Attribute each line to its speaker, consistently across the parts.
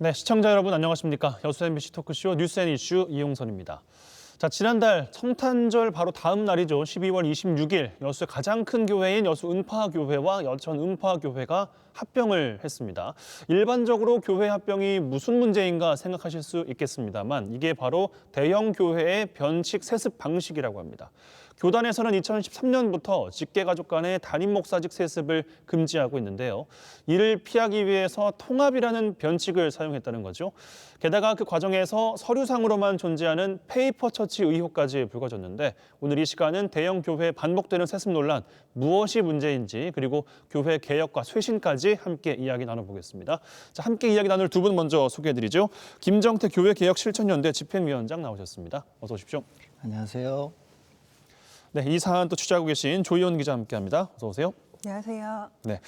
Speaker 1: 네, 시청자 여러분 안녕하십니까? 여수 MBC 토크쇼 뉴스앤이슈 이용선입니다. 자, 지난달 성탄절 바로 다음 날이죠. 12월 26일 여수의 가장 큰 교회인 여수 은파교회와 여천 은파교회가 합병을 했습니다. 일반적으로 교회 합병이 무슨 문제인가 생각하실 수 있겠습니다만 이게 바로 대형 교회의 변칙 세습 방식이라고 합니다. 교단에서는 2013년부터 직계가족 간의 단임 목사직 세습을 금지하고 있는데요. 이를 피하기 위해서 통합이라는 변칙을 사용했다는 거죠. 게다가 그 과정에서 서류상으로만 존재하는 페이퍼 처치 의혹까지 불거졌는데 오늘 이 시간은 대형 교회에 반복되는 세습 논란, 무엇이 문제인지 그리고 교회 개혁과 쇄신까지 함께 이야기 나눠보겠습니다. 자, 함께 이야기 나눌 두 분 먼저 소개해드리죠. 김정태 교회개혁실천연대 집행위원장 나오셨습니다. 어서 오십시오.
Speaker 2: 안녕하세요.
Speaker 1: 네, 이 사안 또 취재하고 계신 조희연 기자 함께합니다. 어서 오세요.
Speaker 3: 안녕하세요.
Speaker 1: 네,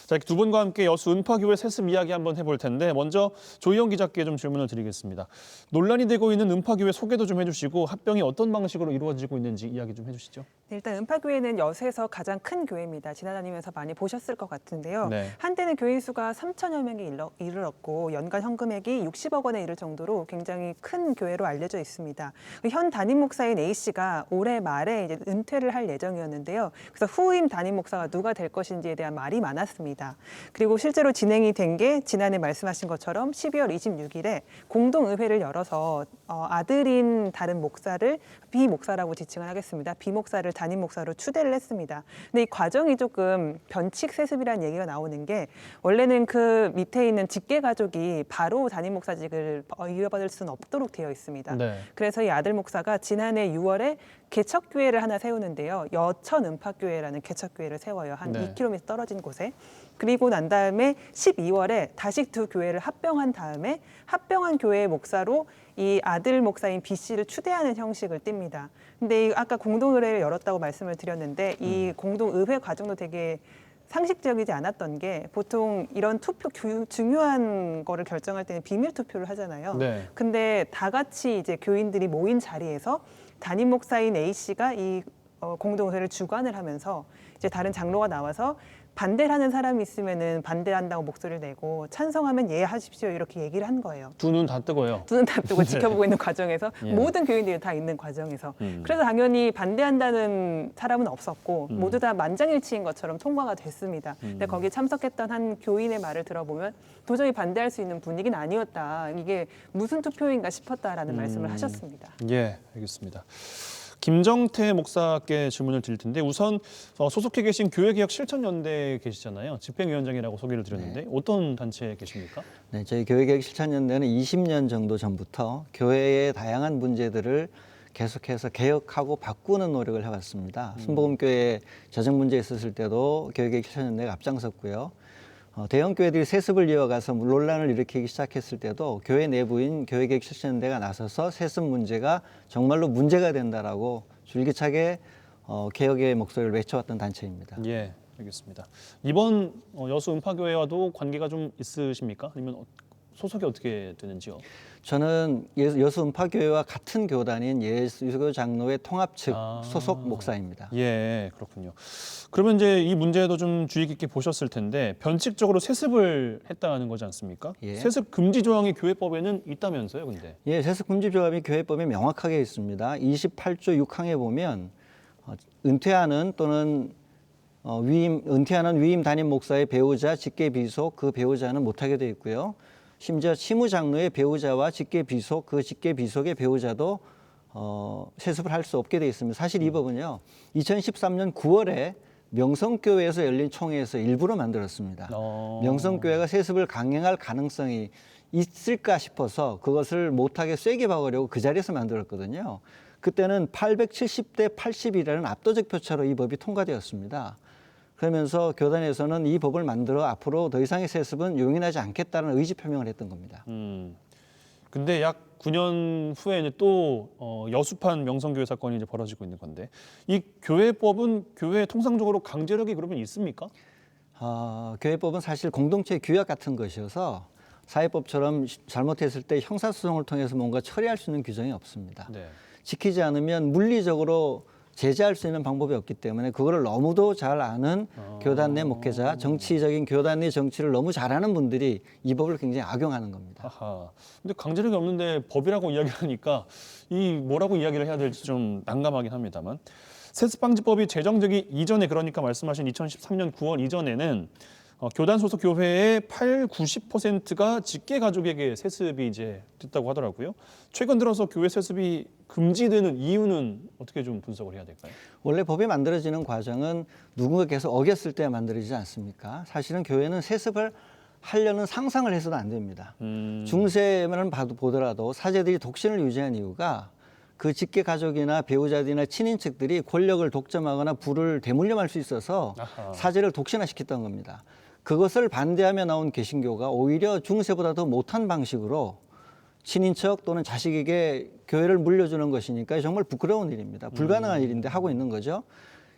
Speaker 1: 자, 이렇게 두 분과 함께 여수 은파교회 세습 이야기 한번 해볼 텐데 먼저 조희연 기자께 좀 질문을 드리겠습니다. 논란이 되고 있는 은파교회 소개도 좀 해주시고 합병이 어떤 방식으로 이루어지고 있는지 이야기 좀 해주시죠.
Speaker 3: 네, 일단 은파교회는 여수에서 가장 큰 교회입니다. 지나다니면서 많이 보셨을 것 같은데요.
Speaker 1: 네.
Speaker 3: 한때는 교인 수가 3천여 명에 이르렀고 연간 현금액이 60억 원에 이를 정도로 굉장히 큰 교회로 알려져 있습니다. 현 담임 목사인 A 씨가 올해 말에 이제 은퇴를 할 예정이었는데요. 그래서 후임 담임 목사가 누가 될 것인지에 대한 말이 많았습니다. 그리고 실제로 진행이 된 게 지난해 말씀하신 것처럼 12월 26일에 공동의회를 열어서 아들인 다른 목사를 비목사라고 지칭을 하겠습니다. 비목사를 담임 목사로 추대를 했습니다. 근데 이 과정이 조금 변칙 세습이라는 얘기가 나오는 게 원래는 그 밑에 있는 직계 가족이 바로 담임 목사직을 이어받을 수는 없도록 되어 있습니다.
Speaker 1: 네.
Speaker 3: 그래서 이 아들 목사가 지난해 6월에 개척교회를 하나 세우는데요. 여천 은파교회라는 개척교회를 세워요. 한
Speaker 1: 네.
Speaker 3: 2km 떨어진 곳에. 그리고 난 다음에 12월에 다시 두 교회를 합병한 다음에 합병한 교회의 목사로 이 아들 목사인 B 씨를 추대하는 형식을 띱니다. 근데 아까 공동의회를 열었다고 말씀을 드렸는데 이 공동의회 과정도 되게 상식적이지 않았던 게 보통 이런 투표 중요한 거를 결정할 때는 비밀 투표를 하잖아요.
Speaker 1: 네.
Speaker 3: 근데 다 같이 이제 교인들이 모인 자리에서 담임 목사인 A 씨가 이 공동의회를 주관을 하면서 이제 다른 장로가 나와서 반대를 하는 사람이 있으면은 반대한다고 목소리를 내고 찬성하면 예 하십시오 이렇게 얘기를 한 거예요.
Speaker 1: 두 눈 다 뜨고요.
Speaker 3: 두 눈 다 뜨고 지켜보고 있는 과정에서
Speaker 1: 예.
Speaker 3: 모든 교인들이 다 있는 과정에서 그래서 당연히 반대한다는 사람은 없었고 모두 다 만장일치인 것처럼 통과가 됐습니다. 근데 거기에 참석했던 한 교인의 말을 들어보면 도저히 반대할 수 있는 분위기는 아니었다. 이게 무슨 투표인가 싶었다라는 말씀을 하셨습니다.
Speaker 1: 예, 알겠습니다. 김정태 목사께 질문을 드릴 텐데 우선 소속해 계신 교회개혁실천연대에 계시잖아요. 집행위원장이라고 소개를 드렸는데 어떤 단체에 계십니까?
Speaker 2: 네, 저희 교회개혁실천연대는 20년 정도 전부터 교회의 다양한 문제들을 계속해서 개혁하고 바꾸는 노력을 해왔습니다. 순복음교회 재정 문제 있었을 때도 교회개혁실천연대가 앞장섰고요. 대형 교회들이 세습을 이어가서 논란을 일으키기 시작했을 때도 교회 내부인 교회개혁실천연대가 나서서 세습 문제가 정말로 문제가 된다라고 줄기차게 개혁의 목소리를 외쳐왔던 단체입니다.
Speaker 1: 예, 알겠습니다. 이번 여수 은파교회와도 관계가 좀 있으십니까? 아니면 소속이 어떻게 되는지요?
Speaker 2: 저는 여수 은파교회와 같은 교단인 예수교 장로회 통합 측 소속 목사입니다.
Speaker 1: 예, 그렇군요. 그러면 이제 이 문제도 좀 주의 깊게 보셨을 텐데 변칙적으로 세습을 했다는 거지 않습니까?
Speaker 2: 예.
Speaker 1: 세습 금지 조항이 교회법에는 있다면서요, 근데?
Speaker 2: 예, 세습 금지 조항이 교회법에 명확하게 있습니다. 28조 6항에 보면 은퇴하는 또는 은퇴하는 위임 담임 목사의 배우자, 직계 비속 그 배우자는 못하게 되어 있고요. 심지어 치무 장로의 배우자와 직계 비속 그 직계 비속의 배우자도 세습을 할 수 없게 되어 있습니다. 사실 이 법은요, 2013년 9월에 명성교회에서 열린 총회에서 일부러 만들었습니다. 명성교회가 세습을 강행할 가능성이 있을까 싶어서 그것을 못하게 쐐기 박으려고 그 자리에서 만들었거든요. 그때는 870대 80이라는 압도적 표차로 이 법이 통과되었습니다. 그러면서 교단에서는 이 법을 만들어 앞으로 더 이상의 세습은 용인하지 않겠다는 의지 표명을 했던 겁니다.
Speaker 1: 근데 약 9년 후에 이제 또 여수판 명성교회 사건이 이제 벌어지고 있는 건데 이 교회법은 교회 통상적으로 강제력이 그러면 있습니까?
Speaker 2: 교회법은 사실 공동체 규약 같은 것이어서 사회법처럼 잘못했을 때 형사소송을 통해서 뭔가 처리할 수 있는 규정이 없습니다.
Speaker 1: 네.
Speaker 2: 지키지 않으면 물리적으로 제재할 수 있는 방법이 없기 때문에 그거를 너무도 잘 아는 교단 내 목회자, 정치적인 교단 내 정치를 너무 잘하는 분들이 이 법을 굉장히 악용하는 겁니다.
Speaker 1: 아하. 근데 강제력이 없는데 법이라고 이야기하니까 이 뭐라고 이야기를 해야 될지 좀 난감하긴 합니다만. 세습방지법이 제정되기 이전에 그러니까 말씀하신 2013년 9월 이전에는 교단 소속 교회의 90%가 직계 가족에게 세습이 이제 됐다고 하더라고요. 최근 들어서 교회 세습이 금지되는 이유는 어떻게 좀 분석을 해야 될까요?
Speaker 2: 원래 법이 만들어지는 과정은 누군가 계속 어겼을 때 만들어지지 않습니까? 사실은 교회는 세습을 하려는 상상을 해서도 안 됩니다. 중세만 보더라도 사제들이 독신을 유지한 이유가 그 직계 가족이나 배우자들이나 친인척들이 권력을 독점하거나 부를 대물림할 수 있어서
Speaker 1: 아하.
Speaker 2: 사제를 독신화시켰던 겁니다. 그것을 반대하며 나온 개신교가 오히려 중세보다 더 못한 방식으로 친인척 또는 자식에게 교회를 물려주는 것이니까 정말 부끄러운 일입니다. 불가능한 일인데 하고 있는 거죠.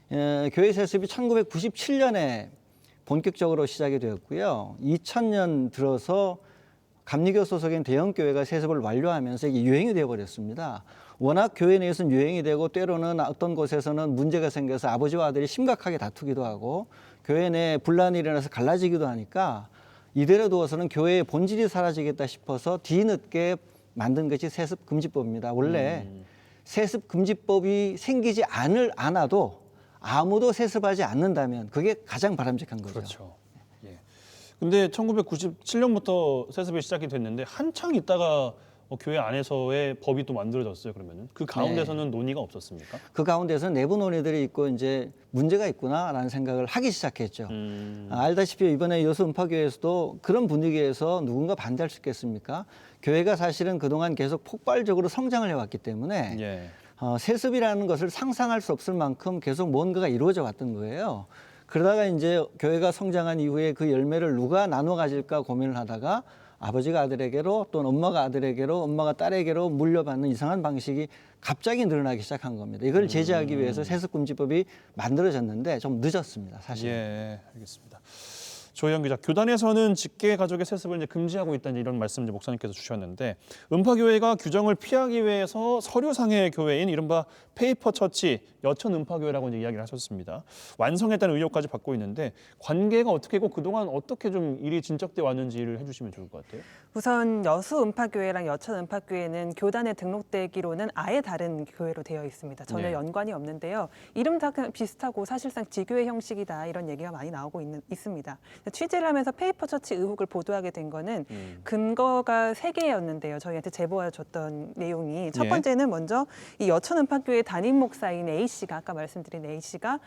Speaker 2: 교회 세습이 1997년에 본격적으로 시작이 되었고요. 2000년 들어서 감리교 소속인 대형 교회가 세습을 완료하면서 이게 유행이 되어버렸습니다. 워낙 교회 내에서는 유행이 되고 때로는 어떤 곳에서는 문제가 생겨서 아버지와 아들이 심각하게 다투기도 하고 교회 내에 분란이 일어나서 갈라지기도 하니까 이대로 두어서는 교회의 본질이 사라지겠다 싶어서 뒤늦게 만든 것이 세습금지법입니다. 원래 세습금지법이 생기지 않아도 아무도 세습하지 않는다면 그게 가장 바람직한 거죠.
Speaker 1: 그렇죠. 예. 근데 1997년부터 세습이 시작이 됐는데 한창 있다가 교회 안에서의 법이 또 만들어졌어요. 그러면은 그 가운데서는 논의가 없었습니까?
Speaker 2: 그 가운데서 내부 논의들이 있고 이제 문제가 있구나라는 생각을 하기 시작했죠. 알다시피 이번에 여수 음파교회에서도 그런 분위기에서 누군가 반대할 수 있겠습니까? 교회가 사실은 그동안 계속 폭발적으로 성장을 해왔기 때문에
Speaker 1: 예.
Speaker 2: 세습이라는 것을 상상할 수 없을 만큼 계속 뭔가가 이루어져 왔던 거예요. 그러다가 이제 교회가 성장한 이후에 그 열매를 누가 나눠 가질까 고민을 하다가 아버지가 아들에게로 또는 엄마가 아들에게로 엄마가 딸에게로 물려받는 이상한 방식이 갑자기 늘어나기 시작한 겁니다. 이걸 제재하기 위해서 세습금지법이 만들어졌는데 좀 늦었습니다. 사실.
Speaker 1: 예, 알겠습니다. 조희영 기자, 교단에서는 직계 가족의 세습을 이제 금지하고 있다는 이런 말씀 이제 목사님께서 주셨는데 음파교회가 규정을 피하기 위해서 서류상의 교회인 이른바 페이퍼 처치 여천 음파교회라고 이제 이야기를 하셨습니다. 완성했다는 의혹까지 받고 있는데 관계가 어떻게 고 그동안 어떻게 좀 일이 진척돼 왔는지를 해주시면 좋을 것 같아요.
Speaker 3: 우선 여수 음파교회랑 여천 음파교회는 교단에 등록되기로는 아예 다른 교회로 되어 있습니다. 전혀
Speaker 1: 네. 연관이
Speaker 3: 연관이 없는데요. 이름 다 비슷하고 사실상 지교회 형식이다 이런 얘기가 많이 나오고 있습니다. 취재를 하면서 페이퍼 처치 의혹을 보도하게 된 거는 근거가 3개였는데요. 저희한테 제보해 줬던 내용이 첫
Speaker 1: 예.
Speaker 3: 번째는 먼저 이 여천 음파교회 담임 목사인 A 씨가 아까 말씀드린 A 씨가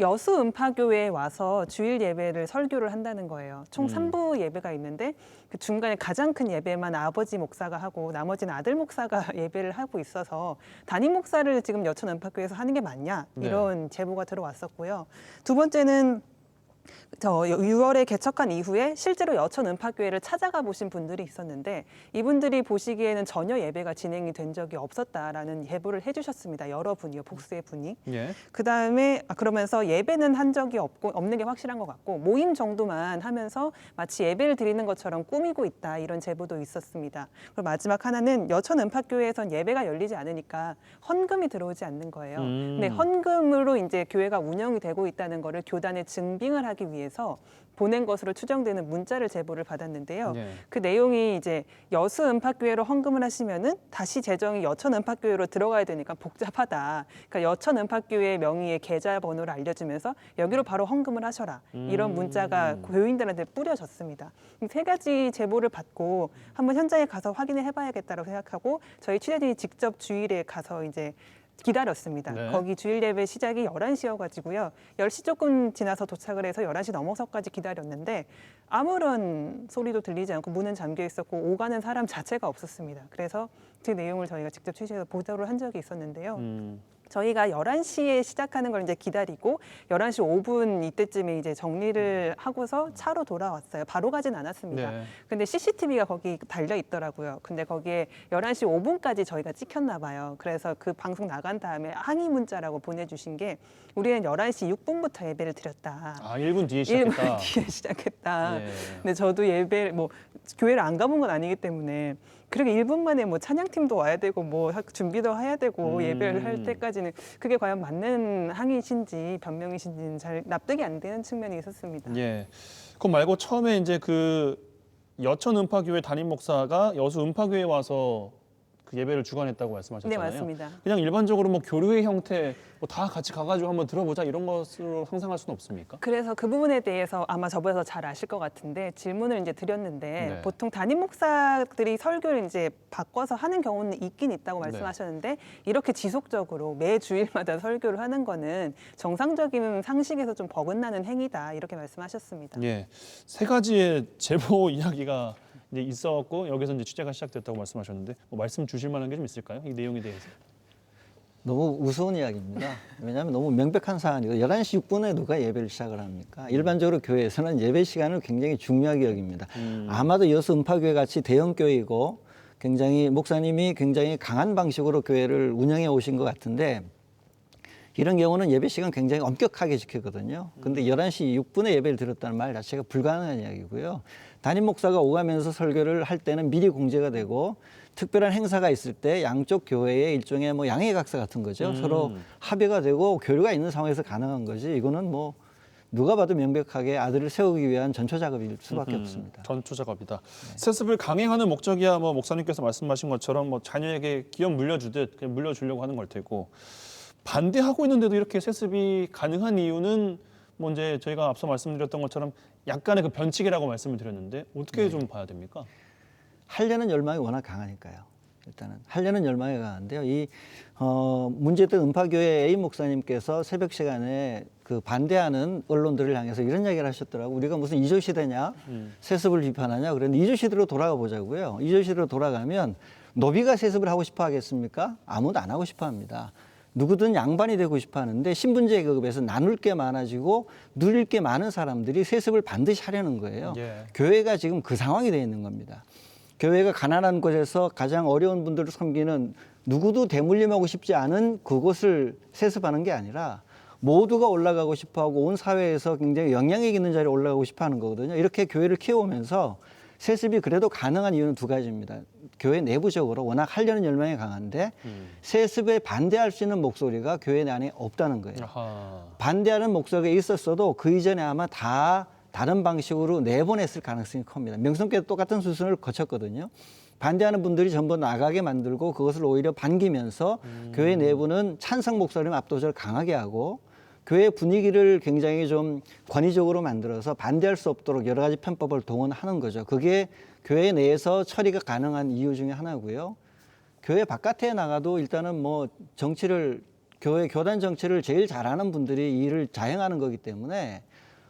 Speaker 3: 여수 음파교회에 와서 주일 예배를 설교를 한다는 거예요. 총 3부 예배가 있는데 그 중간에 가장 큰 예배만 아버지 목사가 하고 나머지는 아들 목사가 예배를 하고 있어서 담임 목사를 지금 여천 음파교회에서 하는 게 맞냐 이런 제보가 들어왔었고요. 두 번째는 6월에 개척한 이후에 실제로 여천 음파교회를 찾아가 보신 분들이 있었는데 이분들이 보시기에는 전혀 예배가 진행이 된 적이 없었다라는 예보를 해주셨습니다. 여러 분이요, 복수의 분이.
Speaker 1: 예.
Speaker 3: 그다음에 그러면서 예배는 한 적이 없는 게 확실한 것 같고 모임 정도만 하면서 마치 예배를 드리는 것처럼 꾸미고 있다 이런 제보도 있었습니다. 그리고 마지막 하나는 여천 음파교회에선 예배가 열리지 않으니까 헌금이 들어오지 않는 거예요. 근데 헌금으로 이제 교회가 운영이 되고 있다는 거를 교단에 증빙을 하기 위해서 보낸 것으로 추정되는 문자를 제보를 받았는데요.
Speaker 1: 네.
Speaker 3: 그 내용이 이제 여수 음파교회로 헌금을 하시면은 다시 재정이 여천 음파교회로 들어가야 되니까 복잡하다. 그러니까 여천 음파교회 명의의 계좌 번호를 알려주면서 여기로 바로 헌금을 하셔라. 이런 문자가 교인들한테 뿌려졌습니다. 3가지 제보를 받고 한번 현장에 가서 확인을 해봐야겠다고 생각하고 저희 취재진이 직접 주일에 가서 이제 기다렸습니다.
Speaker 1: 네.
Speaker 3: 거기 주일 예배 시작이 11시여가지고요. 10시 조금 지나서 도착을 해서 11시 넘어서까지 기다렸는데 아무런 소리도 들리지 않고 문은 잠겨 있었고 오가는 사람 자체가 없었습니다. 그래서 그 내용을 저희가 직접 취재해서 보도를 한 적이 있었는데요. 저희가 11시에 시작하는 걸 이제 기다리고 11시 5분 이때쯤에 이제 정리를 하고서 차로 돌아왔어요. 바로 가진 않았습니다.
Speaker 1: 네.
Speaker 3: 근데 CCTV가 거기 달려 있더라고요. 근데 거기에 11시 5분까지 저희가 찍혔나 봐요. 그래서 그 방송 나간 다음에 항의 문자라고 보내주신 게 우리는 11시 6분부터 예배를 드렸다.
Speaker 1: 아, 1분 뒤에 시작했다.
Speaker 3: 1분 뒤에 시작했다.
Speaker 1: 예.
Speaker 3: 근데 저도 예배 교회를 안 가본 건 아니기 때문에 그리고 1분 만에 뭐 찬양팀도 와야 되고 뭐 준비도 해야 되고 예배를 할
Speaker 1: 음.
Speaker 3: 때까지는 그게 과연 맞는 항의신지 변명이신지는 잘 납득이 안 되는 측면이 있었습니다.
Speaker 1: 예. 그거 말고 처음에 이제 그 여천 음파교회 담임 목사가 여수 음파교회에 와서 그 예배를 주관했다고 말씀하셨잖아요.
Speaker 3: 네, 맞습니다.
Speaker 1: 그냥 일반적으로 뭐 교류의 형태 뭐 다 같이 가가지고 한번 들어보자 이런 것으로 상상할 수는 없습니까?
Speaker 3: 그래서 그 부분에 대해서 아마 저보다 잘 아실 것 같은데 질문을 이제 드렸는데
Speaker 1: 네.
Speaker 3: 보통 담임 목사들이 설교를 이제 바꿔서 하는 경우는 있긴 있다고
Speaker 1: 네.
Speaker 3: 말씀하셨는데 이렇게 지속적으로 매 주일마다 설교를 하는 거는 정상적인 상식에서 좀 버긋나는 행위다 이렇게 말씀하셨습니다.
Speaker 1: 예. 세 가지의 제보 이야기가 이제 있었고 여기서 이제 취재가 시작됐다고 말씀하셨는데 뭐 말씀 주실 만한 게 좀 있을까요? 이 내용에 대해서.
Speaker 2: 너무 우스운 이야기입니다. 왜냐하면 너무 명백한 사안이고 11시 6분에 누가 예배를 시작을 합니까? 일반적으로 교회에서는 예배 시간을 굉장히 중요하게 여깁니다. 아마도 여수 음파교회 같이 대형 교회이고 굉장히 목사님이 굉장히 강한 방식으로 교회를 운영해 오신 것 같은데 이런 경우는 예배 시간 굉장히 엄격하게 지키거든요. 근데 11시 6분에 예배를 드렸다는 말 자체가 불가능한 이야기고요. 담임 목사가 오가면서 설교를 할 때는 미리 공제가 되고 특별한 행사가 있을 때 양쪽 교회의 일종의 뭐 양해각서 같은 거죠. 서로 합의가 되고 교류가 있는 상황에서 가능한 거지. 이거는 뭐 누가 봐도 명백하게 아들을 세우기 위한 전초 작업일 수밖에 없습니다.
Speaker 1: 전초 작업이다. 세습을 강행하는 목적이야 뭐 목사님께서 말씀하신 것처럼 뭐 자녀에게 기업 물려주듯 그냥 물려주려고 하는 걸 테고 반대하고 있는데도 이렇게 세습이 가능한 이유는 뭐 이제 저희가 앞서 말씀드렸던 것처럼 약간의 그 변칙이라고 말씀을 드렸는데 어떻게 좀 봐야 됩니까?
Speaker 2: 하려는 열망이 워낙 강하니까요. 일단은 하려는 열망이 강한데요. 이 문제된 음파교회 A 목사님께서 새벽 시간에 그 반대하는 언론들을 향해서 이런 이야기를 하셨더라고. 우리가 무슨 이조 시대냐, 세습을 비판하냐. 그런데 이조 시대로 돌아가 보자고요. 이조 시대로 돌아가면 노비가 세습을 하고 싶어 하겠습니까? 아무도 안 하고 싶어 합니다. 누구든 양반이 되고 싶어 하는데 신분제 계급에서 나눌 게 많아지고 누릴 게 많은 사람들이 세습을 반드시 하려는 거예요.
Speaker 1: 예.
Speaker 2: 교회가 지금 그 상황이 되어 있는 겁니다. 교회가 가난한 곳에서 가장 어려운 분들을 섬기는 누구도 대물림하고 싶지 않은 그곳을 세습하는 게 아니라 모두가 올라가고 싶어하고 온 사회에서 굉장히 영향력 있는 자리에 올라가고 싶어하는 거거든요. 이렇게 교회를 키워오면서 세습이 그래도 가능한 이유는 두 가지입니다. 교회 내부적으로 워낙 하려는 열망이 강한데 세습에 반대할 수 있는 목소리가 교회 안에 없다는 거예요.
Speaker 1: 아하.
Speaker 2: 반대하는 목소리가 있었어도 그 이전에 아마 다 다른 방식으로 내보냈을 가능성이 큽니다. 명성께도 똑같은 수순을 거쳤거든요. 반대하는 분들이 전부 나가게 만들고 그것을 오히려 반기면서 교회 내부는 찬성 목소리를 압도적으로 강하게 하고 교회 분위기를 굉장히 좀 권위적으로 만들어서 반대할 수 없도록 여러 가지 편법을 동원하는 거죠. 그게 교회 내에서 처리가 가능한 이유 중에 하나고요. 교회 바깥에 나가도 일단은 뭐 정치를 교회 교단 정치를 제일 잘하는 분들이 이 일을 자행하는 거기 때문에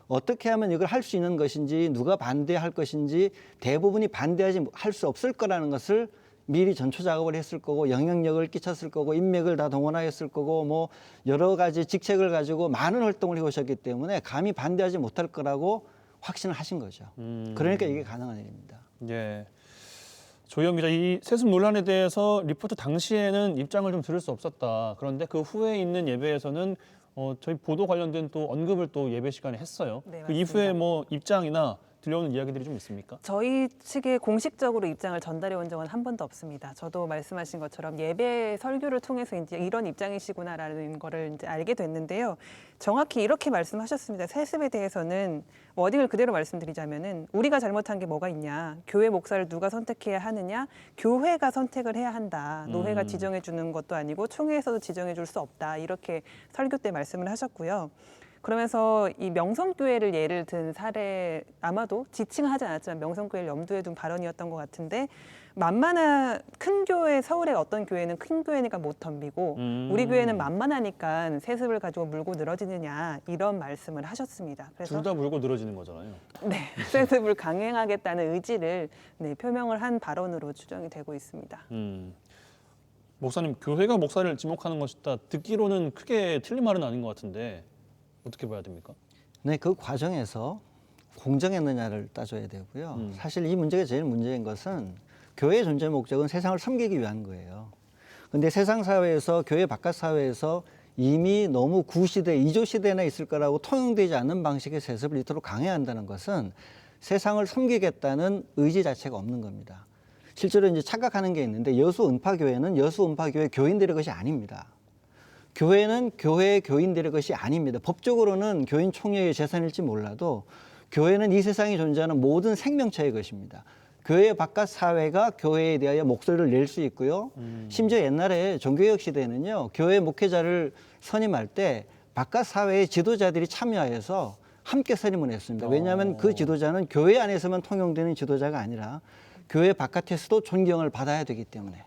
Speaker 2: 어떻게 하면 이걸 할 수 있는 것인지 누가 반대할 것인지 대부분이 반대하지 할 수 없을 거라는 것을 미리 전초 작업을 했을 거고 영향력을 끼쳤을 거고 인맥을 다 동원하였을 거고 뭐 여러 가지 직책을 가지고 많은 활동을 해오셨기 때문에 감히 반대하지 못할 거라고 확신을 하신 거죠. 그러니까 이게 가능한 일입니다.
Speaker 1: 예. 조희영 기자, 이 세습 논란에 대해서 리포트 당시에는 입장을 좀 들을 수 없었다. 그런데 그 후에 있는 예배에서는 저희 보도 관련된 또 언급을 또 예배 시간에 했어요.
Speaker 3: 네,
Speaker 1: 그
Speaker 3: 맞습니다.
Speaker 1: 이후에 뭐 입장이나 들려오는 이야기들이 좀 있습니까?
Speaker 3: 저희 측에 공식적으로 입장을 전달해 온 적은 한 번도 없습니다. 저도 말씀하신 것처럼 예배 설교를 통해서 이제 이런 입장이시구나라는 거를 이제 알게 됐는데요. 정확히 이렇게 말씀하셨습니다. 세습에 대해서는 워딩을 그대로 말씀드리자면은 우리가 잘못한 게 뭐가 있냐? 교회 목사를 누가 선택해야 하느냐? 교회가 선택을 해야 한다. 노회가 지정해 주는 것도 아니고 총회에서도 지정해 줄 수 없다. 이렇게 설교 때 말씀을 하셨고요. 그러면서 이 명성교회를 예를 든 사례 아마도 지칭은 하지 않았지만 명성교회를 염두에 둔 발언이었던 것 같은데 만만한 큰 교회 서울의 어떤 교회는 큰 교회니까 못 덤비고 우리 교회는 만만하니까 세습을 가지고 물고 늘어지느냐 이런 말씀을 하셨습니다. 그래서
Speaker 1: 둘 다 물고 늘어지는 거잖아요.
Speaker 3: 네, 세습을 강행하겠다는 의지를 표명을 한 발언으로 추정이 되고 있습니다.
Speaker 1: 목사님, 교회가 목사를 지목하는 것이다. 듣기로는 크게 틀린 말은 아닌 것 같은데 어떻게 봐야 됩니까?
Speaker 2: 네, 그 과정에서 공정했느냐를 따져야 되고요. 사실 이 문제가 제일 문제인 것은 교회의 존재 목적은 세상을 섬기기 위한 거예요. 근데 세상 사회에서 교회 바깥 사회에서 이미 너무 구시대, 이조 시대나 있을 거라고 통용되지 않는 방식의 세습을 이토록 강행한다는 것은 세상을 섬기겠다는 의지 자체가 없는 겁니다. 실제로 이제 착각하는 게 있는데 여수 은파교회는 여수 은파교회 교인들의 것이 아닙니다. 교회는 교회 교인들의 것이 아닙니다. 법적으로는 교인 총회의 재산일지 몰라도 교회는 이 세상에 존재하는 모든 생명체의 것입니다. 교회 바깥 사회가 교회에 대하여 목소리를 낼 수 있고요. 심지어 옛날에 종교개혁 시대에는요. 교회 목회자를 선임할 때 바깥 사회의 지도자들이 참여해서 함께 선임을 했습니다. 왜냐하면 그 지도자는 교회 안에서만 통용되는 지도자가 아니라 교회 바깥에서도 존경을 받아야 되기 때문에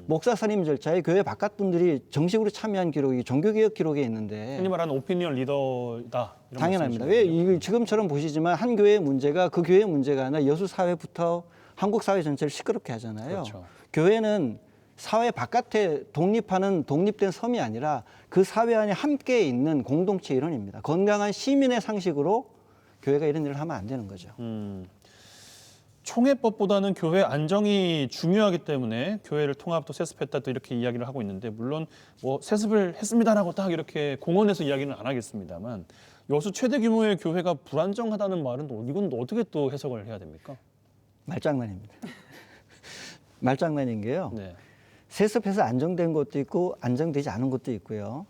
Speaker 2: 목사 선임 절차에 교회 바깥 분들이 정식으로 참여한 기록이 종교개혁 기록에 있는데
Speaker 1: 흔히 말하는 오피니언 리더다. 이런
Speaker 2: 당연합니다.
Speaker 1: 말씀이시군요.
Speaker 2: 왜 이거 지금처럼 보시지만 한 교회의 문제가 그 교회의 문제가 아니라 여수 사회부터 한국 사회 전체를 시끄럽게 하잖아요.
Speaker 1: 그렇죠.
Speaker 2: 교회는 사회 바깥에 독립하는 독립된 섬이 아니라 그 사회 안에 함께 있는 공동체 일원입니다. 건강한 시민의 상식으로 교회가 이런 일을 하면 안 되는 거죠.
Speaker 1: 총회법보다는 교회 안정이 중요하기 때문에 교회를 통합 또 세습했다 또 이렇게 이야기를 하고 있는데 물론 뭐 세습을 했습니다라고 딱 이렇게 공언해서 이야기는 안 하겠습니다만 여수 최대 규모의 교회가 불안정하다는 말은 또 이건 또 어떻게 또 해석을 해야 됩니까?
Speaker 2: 말장난입니다. 말장난인 게요.
Speaker 1: 네.
Speaker 2: 세습해서 안정된 것도 있고 안정되지 않은 것도 있고요.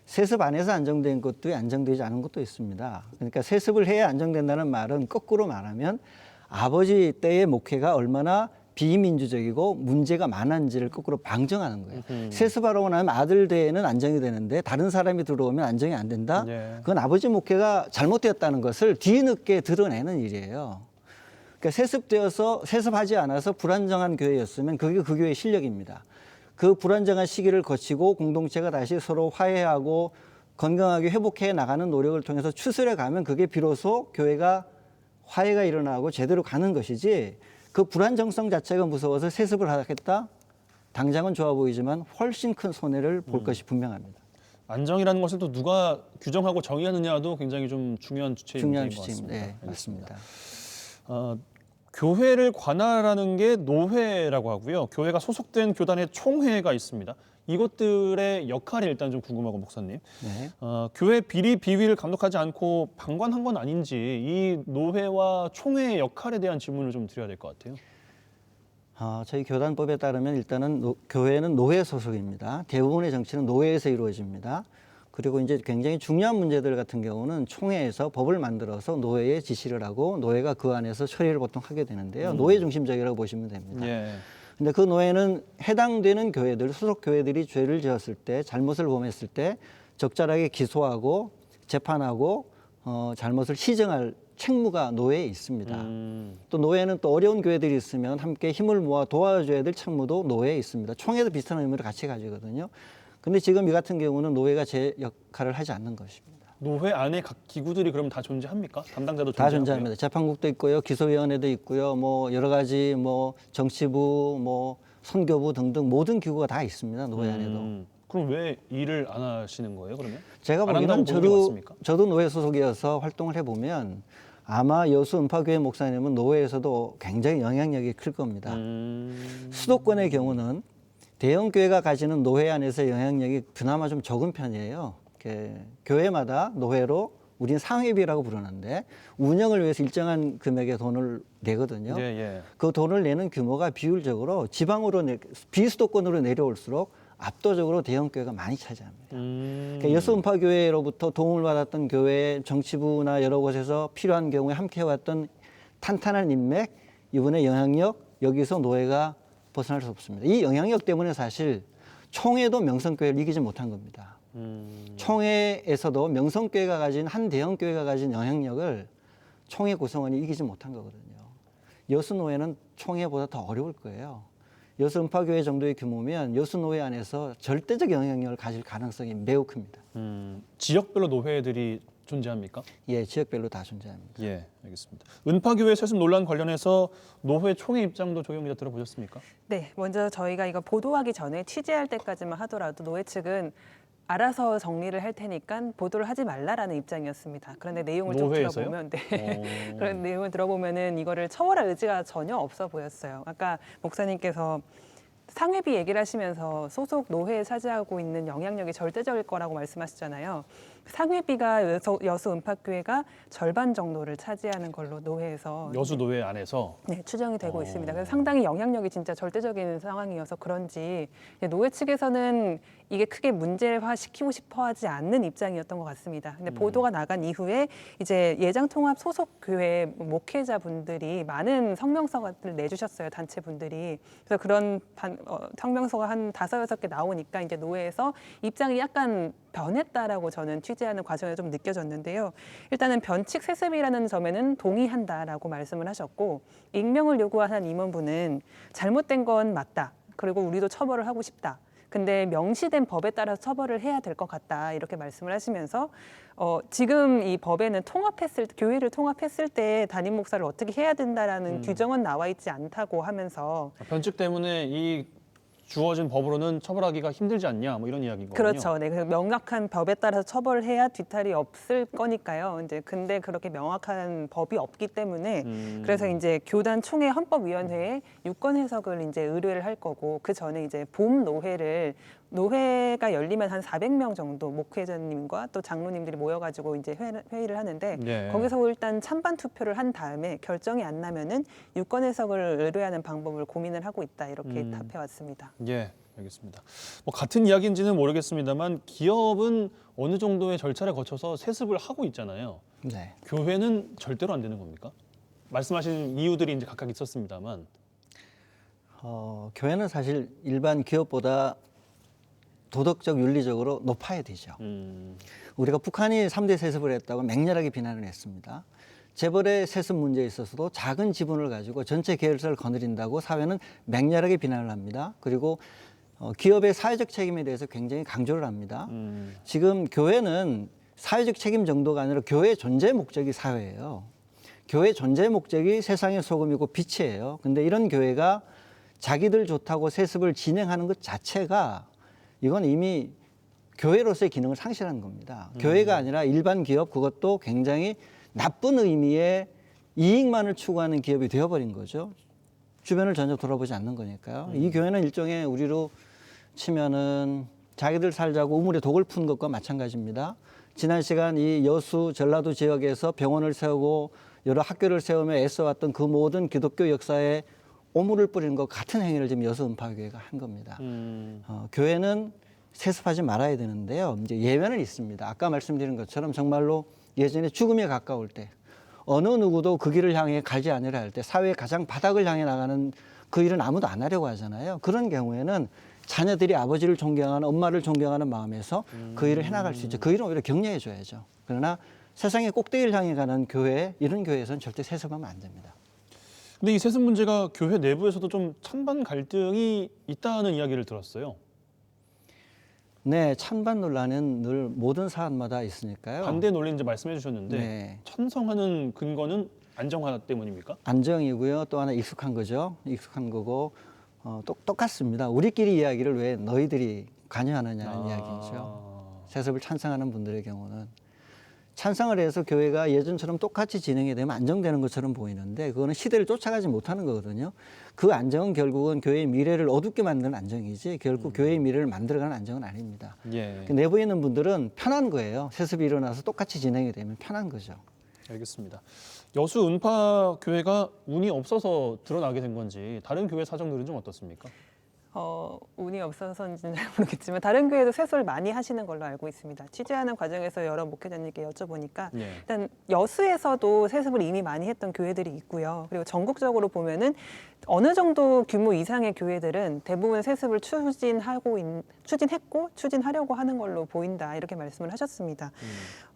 Speaker 2: 세습 안에서 안정된 것도 안정되지 않은 것도 있습니다. 그러니까 세습을 해야 안정된다는 말은 거꾸로 말하면 아버지 때의 목회가 얼마나 비민주적이고 문제가 많은지를 거꾸로 방증하는 거예요. 세습하러 나면 아들 대에는 안정이 되는데 다른 사람이 들어오면 안정이 안 된다?
Speaker 1: 네.
Speaker 2: 그건 아버지 목회가 잘못되었다는 것을 뒤늦게 드러내는 일이에요. 그러니까 세습하지 않아서 불안정한 교회였으면 그게 그 교회의 실력입니다. 그 불안정한 시기를 거치고 공동체가 다시 서로 화해하고 건강하게 회복해 나가는 노력을 통해서 추스려 가면 그게 비로소 교회가 화해가 일어나고 제대로 가는 것이지 그 불안정성 자체가 무서워서 세습을 하겠다? 당장은 좋아 보이지만 훨씬 큰 손해를 볼 것이 분명합니다.
Speaker 1: 안정이라는 것을 또 누가 규정하고 정의하느냐도 굉장히 좀 중요한 주체인
Speaker 2: 중요한
Speaker 1: 문제인 것
Speaker 2: 주체입니다.
Speaker 1: 같습니다.
Speaker 2: 네, 맞습니다.
Speaker 1: 교회를 관할하는 게 노회라고 하고요. 교회가 소속된 교단의 총회가 있습니다. 이것들의 역할이 일단 좀 궁금하고 목사님.
Speaker 2: 네.
Speaker 1: 교회 비리 비위를 감독하지 않고 방관한 건 아닌지 이 노회와 총회의 역할에 대한 질문을 좀 드려야 될 것 같아요.
Speaker 2: 저희 교단법에 따르면 일단은 교회는 노회 소속입니다. 대부분의 정치는 노회에서 이루어집니다. 그리고 이제 굉장히 중요한 문제들 같은 경우는 총회에서 법을 만들어서 노회에 지시를 하고 노회가 그 안에서 처리를 보통 하게 되는데요. 노회 중심적이라고 보시면 됩니다.
Speaker 1: 예.
Speaker 2: 근데 그 노회는 해당되는 교회들, 소속 교회들이 죄를 지었을 때, 잘못을 범했을 때 적절하게 기소하고 재판하고 잘못을 시정할 책무가 노회에 있습니다. 또 노회는 또 어려운 교회들이 있으면 함께 힘을 모아 도와줘야 될 책무도 노회에 있습니다. 총회도 비슷한 의미를 같이 가지거든요. 근데 지금 이 같은 경우는 노회가 제 역할을 하지 않는 것입니다.
Speaker 1: 노회 안에 각 기구들이 그럼 다 존재합니까? 담당자도
Speaker 2: 다
Speaker 1: 존재하고요?
Speaker 2: 존재합니다. 재판국도 있고요, 기소위원회도 있고요, 뭐 여러 가지 뭐 정치부, 뭐 선교부 등등 모든 기구가 다 있습니다. 노회 안에도.
Speaker 1: 그럼 왜 일을 안 하시는 거예요? 그러면?
Speaker 2: 제가
Speaker 1: 안 한다고
Speaker 2: 보기에는
Speaker 1: 보는 게 맞습니까?
Speaker 2: 저도 노회 소속이어서 활동을 해보면 아마 여수 은파교회 목사님은 노회에서도 굉장히 영향력이 클 겁니다. 수도권의 경우는 대형 교회가 가지는 노회 안에서 영향력이 그나마 좀 적은 편이에요. 교회마다 노회로 우리는 상회비라고 부르는데 운영을 위해서 일정한 금액의 돈을 내거든요.
Speaker 1: 예, 예.
Speaker 2: 그 돈을 내는 규모가 비율적으로 지방으로 비수도권으로 내려올수록 압도적으로 대형 교회가 많이 차지합니다. 그러니까 여수 은파교회로부터 도움을 받았던 교회 정치부나 여러 곳에서 필요한 경우에 함께 해왔던 탄탄한 인맥, 이분의 영향력, 여기서 노회가 벗어날 수 없습니다. 이 영향력 때문에 사실 총회도 명성교회를 이기지 못한 겁니다. 총회에서도 명성교회가 가진 한 대형 교회가 가진 영향력을 총회 구성원이 이기지 못한 거거든요. 여수노회는 총회보다 더 어려울 거예요. 여수 은파교회 정도의 규모면 여수노회 안에서 절대적 영향력을 가질 가능성이 매우 큽니다.
Speaker 1: 지역별로 노회들이 존재합니까?
Speaker 2: 예, 지역별로 다 존재합니다.
Speaker 1: 예, 알겠습니다. 은파교회 세습 논란 관련해서 노회 총회 입장도 조경 기자 들어보셨습니까?
Speaker 3: 네, 먼저 저희가 이거 보도하기 전에 취재할 때까지만 하더라도 노회 측은 알아서 정리를 할 테니까 보도를 하지 말라라는 입장이었습니다. 그런데 내용을 좀
Speaker 1: 노회에서요?
Speaker 3: 들어보면, 그런 내용을 들어보면은 이거를 처벌할 의지가 전혀 없어 보였어요. 아까 목사님께서 상회비 얘기를 하시면서 소속 노회에 차지하고 있는 영향력이 절대적일 거라고 말씀하시잖아요. 상회비가 여수 은팍교회가 절반 정도를 차지하는 걸로 노회에서
Speaker 1: 여수 노회 안에서
Speaker 3: 네, 추정이 되고 있습니다. 그래서 상당히 영향력이 진짜 절대적인 상황이어서 그런지 노회 측에서는 이게 크게 문제화시키고 싶어하지 않는 입장이었던 것 같습니다. 근데 보도가 나간 이후에 이제 예장통합 소속 교회 목회자분들이 많은 성명서를 내주셨어요. 단체분들이. 그래서 그런 성명서가 한 5-6개 나오니까 이제 노회에서 입장이 약간 변했다라고 저는 취재하는 과정에 좀 느껴졌는데요. 일단은 변칙 세습이라는 점에는 동의한다라고 말씀을 하셨고, 익명을 요구한 임원분은 잘못된 건 맞다. 그리고 우리도 처벌을 하고 싶다. 근데 명시된 법에 따라서 처벌을 해야 될 것 같다 이렇게 말씀을 하시면서 지금 이 법에는 교회를 통합했을 때 담임 목사를 어떻게 해야 된다라는 규정은 나와 있지 않다고 하면서
Speaker 1: 변칙 때문에 이 주어진 법으로는 처벌하기가 힘들지 않냐 뭐 이런 이야기거든요.
Speaker 3: 그렇죠. 네, 그래서 명확한 법에 따라서 처벌을 해야 뒤탈이 없을 거니까요. 이제 근데 그렇게 명확한 법이 없기 때문에 그래서 이제 교단 총회 헌법위원회에 유권 해석을 이제 의뢰를 할 거고 그 전에 이제 봄 노회가 열리면 한 400명 정도 목회자님과 또 장로님들이 모여가지고 이제 회의를 하는데
Speaker 1: 네.
Speaker 3: 거기서 일단 찬반 투표를 한 다음에 결정이 안 나면은 유권 해석을 의뢰하는 방법을 고민을 하고 있다 이렇게 답해 왔습니다.
Speaker 1: 예, 알겠습니다. 뭐 같은 이야기인지는 모르겠습니다만 기업은 어느 정도의 절차를 거쳐서 세습을 하고 있잖아요.
Speaker 2: 네.
Speaker 1: 교회는 절대로 안 되는 겁니까? 말씀하신 이유들이 이제 각각 있었습니다만.
Speaker 2: 교회는 사실 일반 기업보다 도덕적 윤리적으로 높아야 되죠. 우리가 북한이 3대 세습을 했다고 맹렬하게 비난을 했습니다. 재벌의 세습 문제에 있어서도 작은 지분을 가지고 전체 계열사를 거느린다고 사회는 맹렬하게 비난을 합니다. 그리고 기업의 사회적 책임에 대해서 굉장히 강조를 합니다. 지금 교회는 사회적 책임 정도가 아니라 교회의 존재 목적이 사회예요. 교회 존재 목적이 세상의 소금이고 빛이에요. 근데 이런 교회가 자기들 좋다고 세습을 진행하는 것 자체가 이건 이미 교회로서의 기능을 상실한 겁니다. 교회가 아니라 일반 기업, 그것도 굉장히 나쁜 의미의 이익만을 추구하는 기업이 되어버린 거죠. 주변을 전혀 돌아보지 않는 거니까요. 이 교회는 일종의 우리로 치면은 자기들 살자고 우물에 독을 푼 것과 마찬가지입니다. 지난 시간 이 여수 전라도 지역에서 병원을 세우고 여러 학교를 세우며 애써왔던 그 모든 기독교 역사에 오물을 뿌리는 것 같은 행위를 지금 여수 은파교회가 한 겁니다. 교회는 세습하지 말아야 되는데요. 이제 예외는 있습니다. 아까 말씀드린 것처럼 정말로 예전에 죽음에 가까울 때 어느 누구도 그 길을 향해 가지 않으려 할 때 사회의 가장 바닥을 향해 나가는 그 일은 아무도 안 하려고 하잖아요. 그런 경우에는 자녀들이 아버지를 존경하는 엄마를 존경하는 마음에서 그 일을 해나갈 수 있죠. 그 일은 오히려 격려해 줘야죠. 그러나 세상의 꼭대기를 향해 가는 교회, 이런 교회에서는 절대 세습하면 안 됩니다.
Speaker 1: 근데 이 세습 문제가 교회 내부에서도 좀 찬반 갈등이 있다는 이야기를 들었어요.
Speaker 2: 네, 찬반 논란은 늘 모든 사안마다 있으니까요.
Speaker 1: 반대 논리 이제 말씀해 주셨는데
Speaker 2: 네.
Speaker 1: 찬성하는 근거는 안정화 때문입니까?
Speaker 2: 안정이고요. 또 하나 익숙한 거죠. 익숙한 거고 똑같습니다. 우리끼리 이야기를 왜 너희들이 관여하느냐는 이야기죠. 세습을 찬성하는 분들의 경우는 찬성을 해서 교회가 예전처럼 똑같이 진행이 되면 안정되는 것처럼 보이는데 그거는 시대를 쫓아가지 못하는 거거든요. 그 안정은 결국은 교회의 미래를 어둡게 만드는 안정이지 결국 교회의 미래를 만들어가는 안정은 아닙니다.
Speaker 1: 예.
Speaker 2: 내부에 있는 분들은 편한 거예요. 세습이 일어나서 똑같이 진행이 되면 편한 거죠.
Speaker 1: 알겠습니다. 여수 은파 교회가 운이 없어서 드러나게 된 건지 다른 교회 사정들은 좀 어떻습니까?
Speaker 3: 운이 없어서인지는 잘 모르겠지만 다른 교회도 세수를 많이 하시는 걸로 알고 있습니다. 취재하는 과정에서 여러 목회자님께 여쭤보니까
Speaker 1: 네.
Speaker 3: 일단 여수에서도 세습을 이미 많이 했던 교회들이 있고요. 그리고 전국적으로 보면은 어느 정도 규모 이상의 교회들은 대부분 세습을 추진했고 추진하려고 하는 걸로 보인다 이렇게 말씀을 하셨습니다.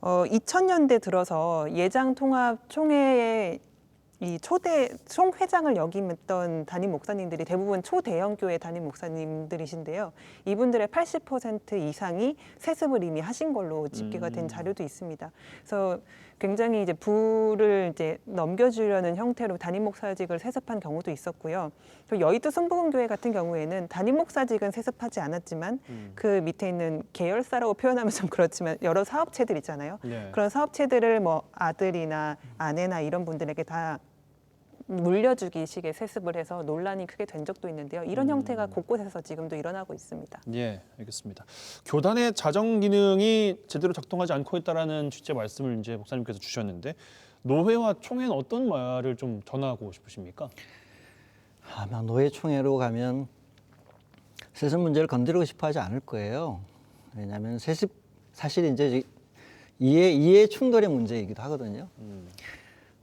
Speaker 3: 2000년대 들어서 예장통합총회에 이 총회장을 역임했던 담임 목사님들이 대부분 초대형 교회 담임 목사님들이신데요. 이분들의 80% 이상이 세습을 이미 하신 걸로 집계가 된 자료도 있습니다. 그래서 굉장히 이제 부를 이제 넘겨주려는 형태로 담임 목사직을 세습한 경우도 있었고요. 또 여의도 순복음교회 같은 경우에는 담임 목사직은 세습하지 않았지만 그 밑에 있는 계열사라고 표현하면 좀 그렇지만 여러 사업체들 있잖아요.
Speaker 1: 네.
Speaker 3: 그런 사업체들을 뭐 아들이나 아내나 이런 분들에게 다 물려주기식의 세습을 해서 논란이 크게 된 적도 있는데요. 이런 형태가 곳곳에서 지금도 일어나고 있습니다.
Speaker 1: 예, 알겠습니다. 교단의 자정 기능이 제대로 작동하지 않고 있다라는 취지의 말씀을 이제 목사님께서 주셨는데 노회와 총회는 어떤 말을 좀 전하고 싶으십니까?
Speaker 2: 아마 노회총회로 가면 세습 문제를 건드리고 싶어하지 않을 거예요. 왜냐하면 세습 사실 이제 이해 충돌의 문제이기도 하거든요.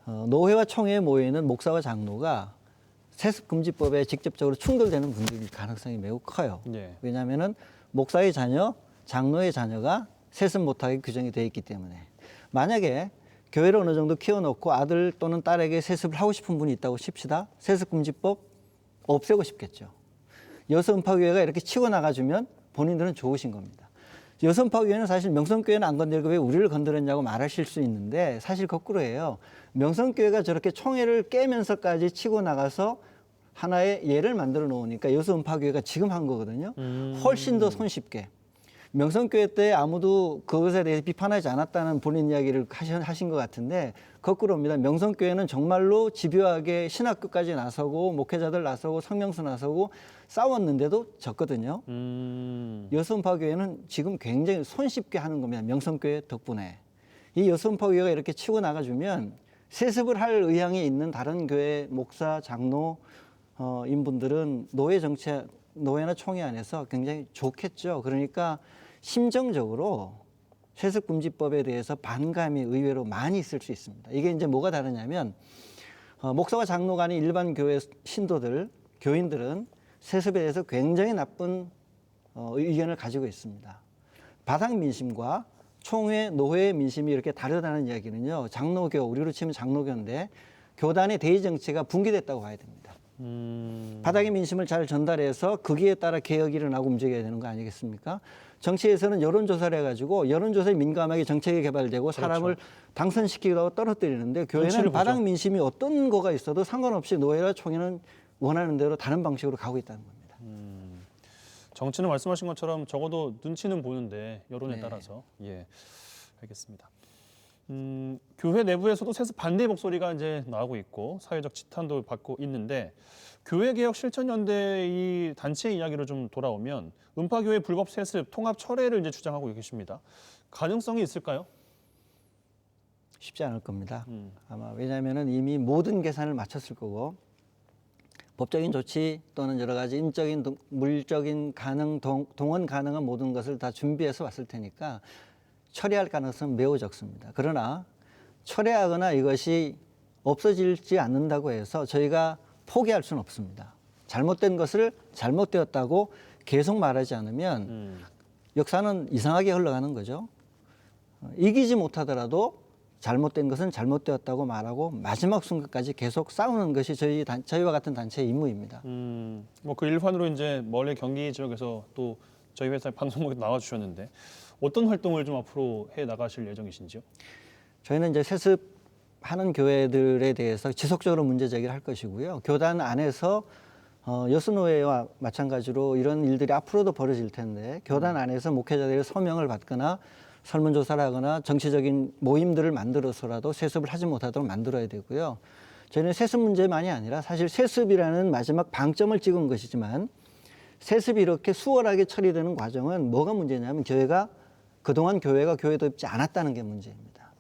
Speaker 2: 노회와 총회에 모이는 목사와 장로가 세습금지법에 직접적으로 충돌되는 분들일 가능성이 매우 커요.
Speaker 1: 예.
Speaker 2: 왜냐하면 목사의 자녀, 장로의 자녀가 세습 못하게 규정이 되어 있기 때문에 만약에 교회를 어느 정도 키워놓고 아들 또는 딸에게 세습을 하고 싶은 분이 있다고 칩시다. 세습금지법 없애고 싶겠죠. 여수음파교회가 이렇게 치고 나가주면 본인들은 좋으신 겁니다. 여수음파교회는 사실 명성교회는 안 건들고 왜 우리를 건드렸냐고 말하실 수 있는데 사실 거꾸로예요. 명성교회가 저렇게 총회를 깨면서까지 치고 나가서 하나의 예를 만들어 놓으니까 여수음파교회가 지금 한 거거든요. 훨씬 더 손쉽게. 명성교회 때 아무도 그것에 대해서 비판하지 않았다는 본인 이야기를 하신 것 같은데 거꾸로입니다. 명성교회는 정말로 집요하게 신학교까지 나서고 목회자들 나서고 성명수 나서고 싸웠는데도 졌거든요. 여수음파교회는 지금 굉장히 손쉽게 하는 겁니다. 명성교회 덕분에. 이 여수음파교회가 이렇게 치고 나가주면 세습을 할 의향이 있는 다른 교회 목사, 장로 인분들은 노회나 총회 안에서 굉장히 좋겠죠. 그러니까 심정적으로 세습금지법에 대해서 반감이 의외로 많이 있을 수 있습니다. 이게 이제 뭐가 다르냐면 목사와 장로가 아닌 일반 교회 신도들, 교인들은 세습에 대해서 굉장히 나쁜 의견을 가지고 있습니다. 바닥 민심과 총회, 노회의 민심이 이렇게 다르다는 이야기는요. 장로교, 우리로 치면 장로교인데 교단의 대의 정치가 붕괴됐다고 봐야 됩니다. 바닥의 민심을 잘 전달해서 거기에 따라 개혁이 일어나고 움직여야 되는 거 아니겠습니까? 정치에서는 여론조사를 해가지고 여론조사에 민감하게 정책이 개발되고 사람을 당선시키기도 하고 떨어뜨리는데 교회는 바닥 민심이 어떤 거가 있어도 상관없이 노회와 총회는 원하는 대로 다른 방식으로 가고 있다는 겁니다.
Speaker 1: 정치는 말씀하신 것처럼 적어도 눈치는 보는데 여론에
Speaker 2: 네.
Speaker 1: 따라서 예, 알겠습니다. 교회 내부에서도 세습 반대 목소리가 이제 나오고 있고 사회적 지탄도 받고 있는데 교회개혁 실천연대 이 단체 이야기로 좀 돌아오면 음파교회 불법 세습 통합 철회를 이제 주장하고 계십니다. 가능성이 있을까요?
Speaker 2: 쉽지 않을 겁니다. 아마 왜냐하면 이미 모든 계산을 마쳤을 거고 법적인 조치 또는 여러 가지 인적인, 물적인 동원 가능한 모든 것을 다 준비해서 왔을 테니까 철회할 가능성은 매우 적습니다. 그러나 철회하거나 이것이 없어지지 않는다고 해서 저희가 포기할 수는 없습니다. 잘못된 것을 잘못되었다고 계속 말하지 않으면 역사는 이상하게 흘러가는 거죠. 이기지 못하더라도 잘못된 것은 잘못되었다고 말하고 마지막 순간까지 계속 싸우는 것이 저희와 같은 단체의 임무입니다.
Speaker 1: 뭐 그 일환으로 이제 멀리 경기 지역에서 또 저희 회사 방송국에 나와 주셨는데 어떤 활동을 좀 앞으로 해 나가실 예정이신지요?
Speaker 2: 저희는 이제 세습하는 교회들에 대해서 지속적으로 문제 제기를 할 것이고요. 교단 안에서 여수노회와 마찬가지로 이런 일들이 앞으로도 벌어질 텐데 교단 안에서 목회자들의 서명을 받거나 설문조사를 하거나 정치적인 모임들을 만들어서라도 세습을 하지 못하도록 만들어야 되고요. 저희는 세습 문제만이 아니라 사실 세습이라는 마지막 방점을 찍은 것이지만 세습이 이렇게 수월하게 처리되는 과정은 뭐가 문제냐면 그동안 교회가 교회답지 않았다는 게 문제입니다.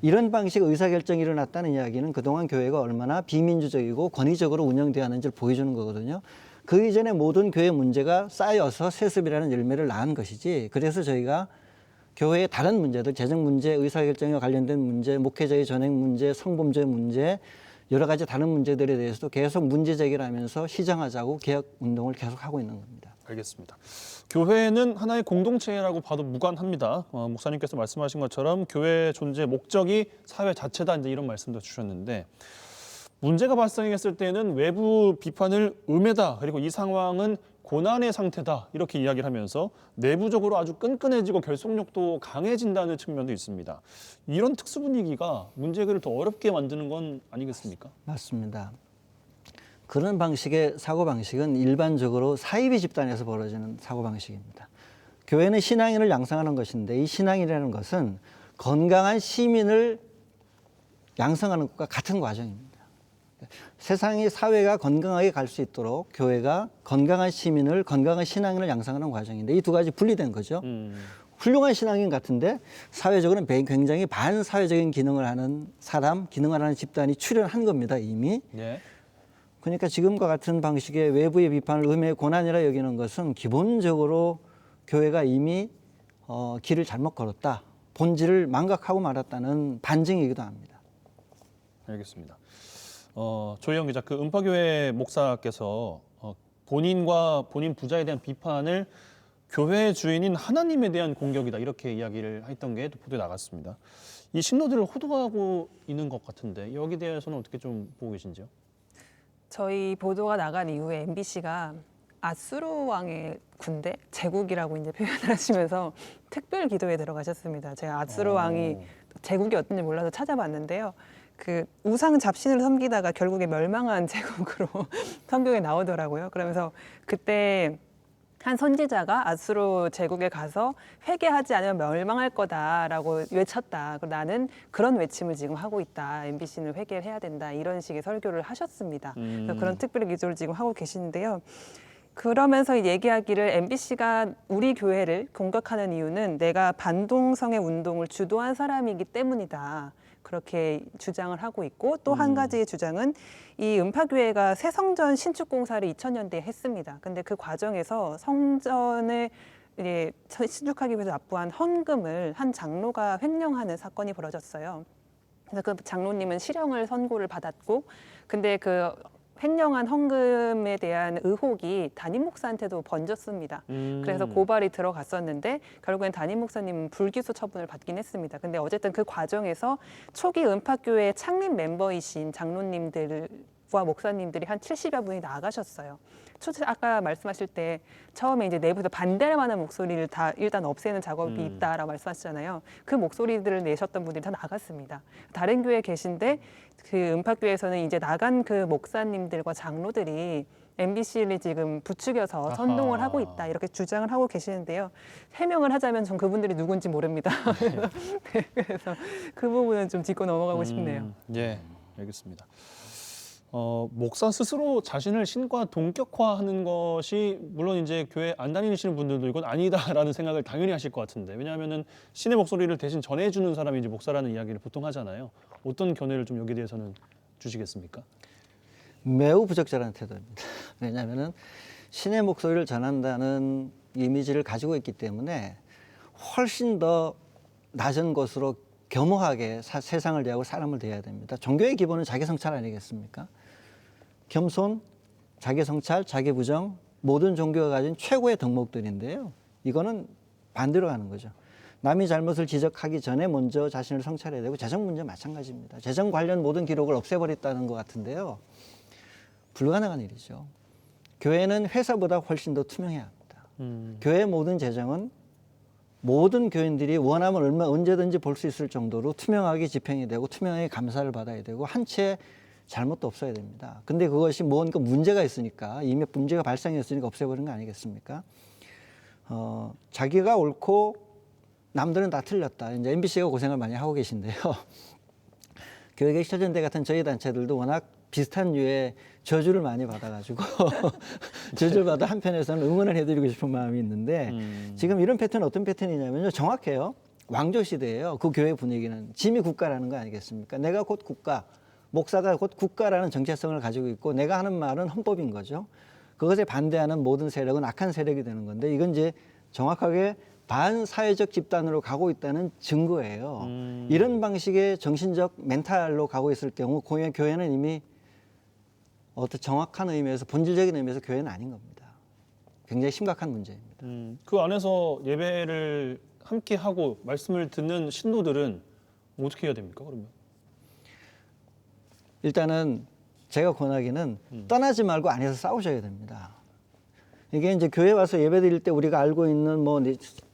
Speaker 2: 이런 방식 의사결정이 일어났다는 이야기는 그동안 교회가 얼마나 비민주적이고 권위적으로 운영되어 왔는지를 보여주는 거거든요. 그 이전에 모든 교회 문제가 쌓여서 세습이라는 열매를 낳은 것이지 그래서 저희가 교회의 다른 문제들, 재정 문제, 의사결정과 관련된 문제, 목회자의 전행 문제, 성범죄 문제, 여러 가지 다른 문제들에 대해서도 계속 문제 제기를 하면서 시정하자고 개혁 운동을 계속하고 있는 겁니다.
Speaker 1: 알겠습니다. 교회는 하나의 공동체라고 봐도 무관합니다. 목사님께서 말씀하신 것처럼 교회의 존재 목적이 사회 자체다 이제 이런 말씀도 주셨는데 문제가 발생했을 때는 외부 비판을 음해다 그리고 이 상황은 고난의 상태다 이렇게 이야기를 하면서 내부적으로 아주 끈끈해지고 결속력도 강해진다는 측면도 있습니다. 이런 특수 분위기가 문제 해결을 더 어렵게 만드는 건 아니겠습니까?
Speaker 2: 맞습니다. 그런 방식의 사고방식은 일반적으로 사이비 집단에서 벌어지는 사고방식입니다. 교회는 신앙인을 양성하는 것인데 이 신앙이라는 것은 건강한 시민을 양성하는 것과 같은 과정입니다. 세상이 사회가 건강하게 갈 수 있도록 교회가 건강한 시민을 건강한 신앙인을 양성하는 과정인데 이 두 가지 분리된 거죠. 훌륭한 신앙인 같은데 사회적으로는 굉장히 반사회적인 기능을 하는 사람, 기능을 하는 집단이 출현한 겁니다, 이미.
Speaker 1: 예.
Speaker 2: 그러니까 지금과 같은 방식의 외부의 비판을 음해의 고난이라 여기는 것은 기본적으로 교회가 이미 길을 잘못 걸었다. 본질을 망각하고 말았다는 반증이기도 합니다.
Speaker 1: 알겠습니다. 조희영 기자, 그 음파교회 목사께서 본인과 본인 부자에 대한 비판을 교회 주인인 하나님에 대한 공격이다 이렇게 이야기를 했던 게 또 보도에 나갔습니다. 이 신도들을 호도하고 있는 것 같은데 여기 대해서는 어떻게 좀 보고 계신지요?
Speaker 3: 저희 보도가 나간 이후에 MBC가 아수르 왕의 군대, 제국이라고 이제 표현을 하시면서 특별 기도에 들어가셨습니다. 제가 아수르 왕이 제국이 어떤지 몰라서 찾아봤는데요. 그 우상 잡신을 섬기다가 결국에 멸망한 제국으로 성경에 나오더라고요. 그러면서 그때 한 선지자가 아수르 제국에 가서 회개하지 않으면 멸망할 거다라고 외쳤다. 나는 그런 외침을 지금 하고 있다. MBC는 회개를 해야 된다. 이런 식의 설교를 하셨습니다. 그래서 그런 특별 기도를 지금 하고 계시는데요. 그러면서 얘기하기를 MBC가 우리 교회를 공격하는 이유는 내가 반동성애 운동을 주도한 사람이기 때문이다. 그렇게 주장을 하고 있고 또 한 가지의 주장은 이 음파교회가 새 성전 신축 공사를 2000년대에 했습니다. 근데 그 과정에서 성전을 이제 신축하기 위해서 납부한 헌금을 한 장로가 횡령하는 사건이 벌어졌어요. 그래서 그 장로님은 실형을 선고를 받았고, 근데 그 횡령한 헌금에 대한 의혹이 담임 목사한테도 번졌습니다. 그래서 고발이 들어갔었는데 결국엔 담임 목사님은 불기소 처분을 받긴 했습니다. 근데 어쨌든 그 과정에서 초기 음파교회 창립 멤버이신 장로님들과 목사님들이 한 70여 분이 나가셨어요. 아까 말씀하실 때 처음에 이제 내부에서 반대할 만한 목소리를 다 일단 없애는 작업이 있다라고 말씀하셨잖아요. 그 목소리들을 내셨던 분들이 다 나갔습니다. 다른 교회에 계신데 그 음파교회에서는 이제 나간 그 목사님들과 장로들이 MBC를 지금 부추겨서 선동을 하고 있다 이렇게 주장을 하고 계시는데요. 해명을 하자면 전 그분들이 누군지 모릅니다. 네, 그래서 그 부분은 좀 짚고 넘어가고 싶네요.
Speaker 1: 예, 알겠습니다. 목사 스스로 자신을 신과 동격화하는 것이 물론 이제 교회 안 다니시는 분들도 이건 아니다라는 생각을 당연히 하실 것 같은데 왜냐하면은 신의 목소리를 대신 전해주는 사람이 이제 목사라는 이야기를 보통 하잖아요. 어떤 견해를 좀 여기에 대해서는 주시겠습니까?
Speaker 2: 매우 부적절한 태도입니다. 왜냐하면은 신의 목소리를 전한다는 이미지를 가지고 있기 때문에 훨씬 더 낮은 것으로 겸허하게 세상을 대하고 사람을 대해야 됩니다. 종교의 기본은 자기 성찰 아니겠습니까? 겸손, 자기 성찰, 자기 부정, 모든 종교가 가진 최고의 덕목들인데요. 이거는 반대로 가는 거죠. 남이 잘못을 지적하기 전에 먼저 자신을 성찰해야 되고 재정 문제 마찬가지입니다. 재정 관련 모든 기록을 없애버렸다는 것 같은데요. 불가능한 일이죠. 교회는 회사보다 훨씬 더 투명해야 합니다. 교회의 모든 재정은 모든 교인들이 원하면 언제든지 볼 수 있을 정도로 투명하게 집행이 되고 투명하게 감사를 받아야 되고 한 채 잘못도 없어야 됩니다. 근데 그것이 뭔가 문제가 있으니까 이미 문제가 발생했으니까 없애버린 거 아니겠습니까? 자기가 옳고 남들은 다 틀렸다. 이제 MBC가 고생을 많이 하고 계신데요. 교회계 시초전대 같은 저희 단체들도 워낙 비슷한 류의 저주를 많이 받아가지고 저주를 받아 한편에서는 응원을 해드리고 싶은 마음이 있는데 지금 이런 패턴은 어떤 패턴이냐면요. 정확해요. 왕조 시대예요. 그 교회 분위기는 짐이 국가라는 거 아니겠습니까? 내가 곧 국가, 목사가 곧 국가라는 정체성을 가지고 있고 내가 하는 말은 헌법인 거죠. 그것에 반대하는 모든 세력은 악한 세력이 되는 건데 이건 이제 정확하게 반사회적 집단으로 가고 있다는 증거예요. 이런 방식의 정신적 멘탈로 가고 있을 경우 교회는 이미 어떤 정확한 의미에서 본질적인 의미에서 교회는 아닌 겁니다. 굉장히 심각한 문제입니다.
Speaker 1: 그 안에서 예배를 함께 하고 말씀을 듣는 신도들은 어떻게 해야 됩니까? 그러면
Speaker 2: 일단은 제가 권하기는 떠나지 말고 안에서 싸우셔야 됩니다. 이게 이제 교회 와서 예배 드릴 때 우리가 알고 있는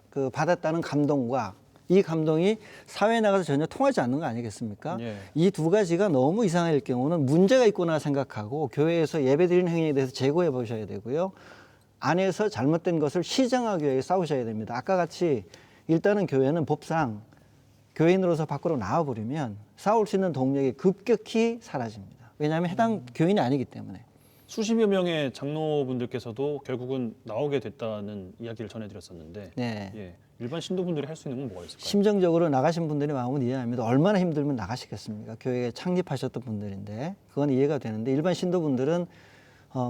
Speaker 2: 그 받았다는 감동과 이 감동이 사회에 나가서 전혀 통하지 않는 거 아니겠습니까?
Speaker 1: 예.
Speaker 2: 이 두 가지가 너무 이상할 경우는 문제가 있구나 생각하고 교회에서 예배드리는 행위에 대해서 재고해 보셔야 되고요. 안에서 잘못된 것을 시정하기 위해 싸우셔야 됩니다. 아까 같이 일단은 교회는 법상 교인으로서 밖으로 나와버리면 싸울 수 있는 동력이 급격히 사라집니다. 왜냐하면 해당 교인이 아니기 때문에.
Speaker 1: 수십여 명의 장로분들께서도 결국은 나오게 됐다는 이야기를 전해드렸었는데
Speaker 2: 네.
Speaker 1: 예, 일반 신도분들이 할 수 있는 건 뭐가 있을까요?
Speaker 2: 심정적으로 나가신 분들이 마음은 이해합니다. 얼마나 힘들면 나가시겠습니까? 교회 창립하셨던 분들인데 그건 이해가 되는데 일반 신도분들은